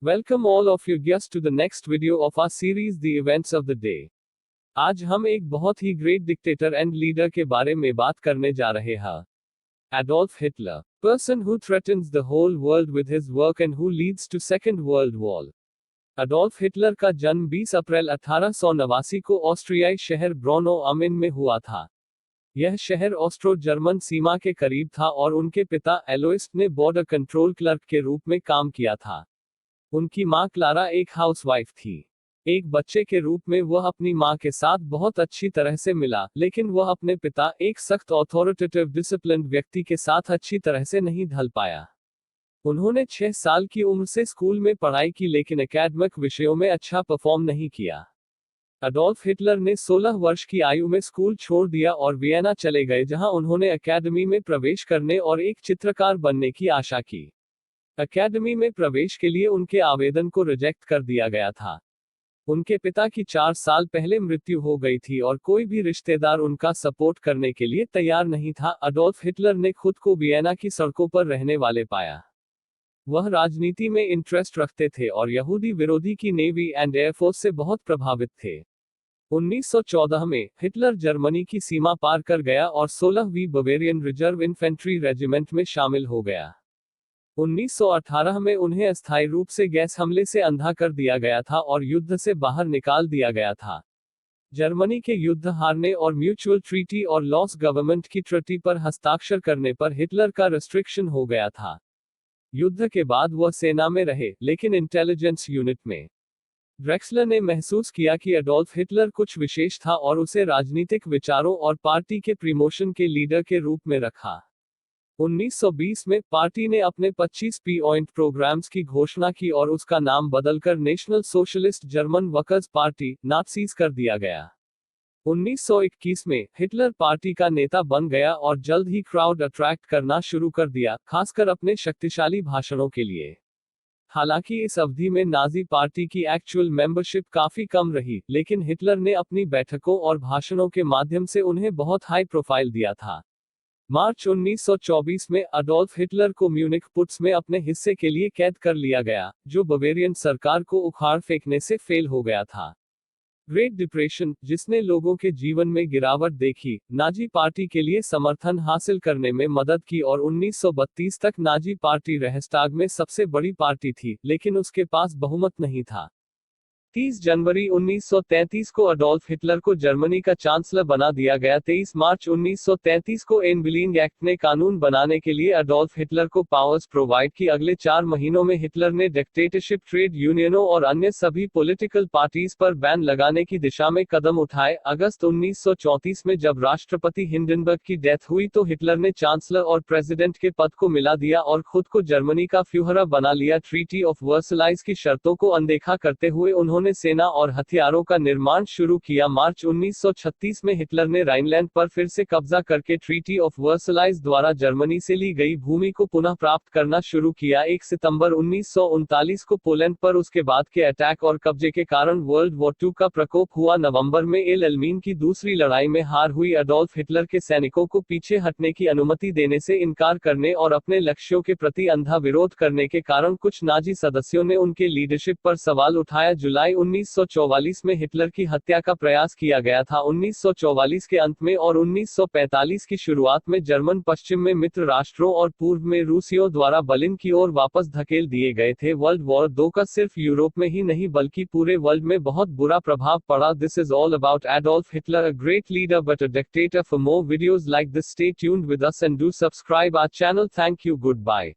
Welcome all of you guests to the next video of our series The Events of the Day. आज हम एक बहुत ही great dictator and leader के बारे में बात करने जा रहे हैं। Adolf Hitler, person who threatens the whole world with his work and who leads to Second World War. Adolf Hitler का जन्म 20 अप्रैल 1889 को ऑस्ट्रियाई शहर ब्रोनो अम में हुआ था। यह शहर ऑस्ट्रो जर्मन सीमा के करीब था और उनके पिता एलोइस ने बॉर्डर कंट्रोल क्लर्क के रूप में काम किया था। उनकी मां क्लारा एक हाउसवाइफ थी। एक बच्चे के रूप में वह अपनी मां के साथ बहुत अच्छी तरह से मिला, लेकिन वह अपने पिता एक सख्त ऑथोरिटेटिव डिसिप्लिन्ड व्यक्ति के साथ अच्छी तरह से नहीं ढल पाया। उन्होंने 6 साल की उम्र से स्कूल में पढ़ाई की लेकिन एकेडमिक विषयों में अच्छा परफॉर्म नहीं किया। एडोल्फ हिटलर ने 16 वर्ष की आयु में स्कूल छोड़ दिया और वियना चले गए, जहां उन्होंने एकेडमी में प्रवेश करने और एक चित्रकार बनने की आशा की। एकेडमी में प्रवेश के लिए उनके आवेदन को रिजेक्ट कर दिया गया था। उनके पिता की 4 साल पहले मृत्यु हो गई थी और कोई भी रिश्तेदार उनका सपोर्ट करने के लिए तैयार नहीं था। एडोल्फ हिटलर ने खुद को वियना की सड़कों पर रहने वाले पाया। वह राजनीति में इंटरेस्ट रखते थे और यहूदी विरोधी की नेवी एंड एयरफोर्स से बहुत प्रभावित थे। 1914 में हिटलर जर्मनी की सीमा पार कर गया और 16वीं बवेरियन रिजर्व इन्फेंट्री रेजिमेंट में शामिल हो गया। 1918 में उन्हें अस्थायी रूप से गैस हमले से अंधा कर दिया गया था और युद्ध से बाहर निकाल दिया गया था। जर्मनी के युद्ध हारने और म्यूचुअल ट्रीटी और लॉस गवर्नमेंट की ट्रीटी पर हस्ताक्षर करने पर हिटलर का रिस्ट्रिक्शन हो गया था। युद्ध के बाद वह सेना में रहे, लेकिन इंटेलिजेंस यूनिट में। ड्रेक्सलर ने महसूस किया कि एडोल्फ हिटलर कुछ विशेष था और उसे राजनीतिक विचारों और पार्टी के प्रमोशन के लीडर के रूप में रखा। 1920 में पार्टी ने अपने 25 पॉइंट प्रोग्राम्स की घोषणा की और उसका नाम बदलकर National Socialist German Workers Party Nazis कर दिया गया। 1921 में हिटलर पार्टी का नेता बन गया और जल्द ही क्राउड अट्रैक्ट करना शुरू कर दिया, खासकर अपने शक्तिशाली भाषणों के लिए। हालांकि इस अवधि में नाजी पार्टी की एक्चुअल मेंबरशिप काफी कम रही, लेकिन हिटलर ने अपनी बैठकों और भाषणों के माध्यम से उन्हें बहुत हाई प्रोफाइल दिया था। मार्च 1924 में एडोल्फ हिटलर को म्यूनिख पुट्स में अपने हिस्से के लिए कैद कर लिया गया, जो बवेरियन सरकार को उखाड़ फेंकने से फेल हो गया था। ग्रेट डिप्रेशन, जिसने लोगों के जीवन में गिरावट देखी, नाजी पार्टी के लिए समर्थन हासिल करने में मदद की और 1932 तक नाजी पार्टी रेहस्टाग में सबसे बड़ी पार्टी थी, लेकिन उसके पास बहुमत नहीं था। 30 जनवरी 1933 को एडोल्फ हिटलर को जर्मनी का चांसलर बना दिया गया। 23 मार्च 1933 को एनबिलिंग एक्ट ने कानून बनाने के लिए एडोल्फ हिटलर को पावर्स प्रोवाइड की। अगले 4 महीनों में हिटलर ने डिक्टेटरशिप, ट्रेड यूनियनों और अन्य सभी पॉलिटिकल पार्टीज पर बैन लगाने की दिशा में कदम उठाए। अगस्त 1934 में जब राष्ट्रपति हिंडनबर्ग की डेथ हुई तो हिटलर ने चांसलर और प्रेसिडेंट के पद को मिला दिया और खुद को जर्मनी का फ्यूहरर बना लिया। ट्रीटी ऑफ वर्साइल्स की शर्तों को अनदेखा करते हुए उन्होंने सेना और हथियारों का निर्माण शुरू किया। मार्च 1936 में हिटलर ने राइनलैंड पर फिर से कब्जा करके ट्रीटी ऑफ वर्साइल्स द्वारा जर्मनी से ली गई भूमि को पुनः प्राप्त करना शुरू किया। 1 सितंबर 1939 को पोलैंड पर उसके बाद के अटैक और कब्जे के कारण वर्ल्ड वॉर 2 का प्रकोप हुआ। नवंबर में एल एलमीन की दूसरी लड़ाई में हार हुई। एडोल्फ हिटलर के सैनिकों को पीछे हटने की अनुमति देने से इनकार करने और अपने लक्ष्यों के प्रति अंधा विरोध करने के कारण कुछ नाजी सदस्यों ने उनके लीडरशिप पर सवाल उठाया। जुलाई 1944 में हिटलर की हत्या का प्रयास किया गया था। 1944 के अंत में और 1945 की शुरुआत में जर्मन पश्चिम में मित्र राष्ट्रों और पूर्व में रूसियों द्वारा बर्लिन की ओर वापस धकेल दिए गए थे। वर्ल्ड वॉर 2 का सिर्फ यूरोप में ही नहीं बल्कि पूरे वर्ल्ड में बहुत बुरा प्रभाव पड़ा। This is all about Adolf Hitler, a great leader but a dictator. For more videos like this stay tuned with us and do subscribe our channel. Thank you, good bye.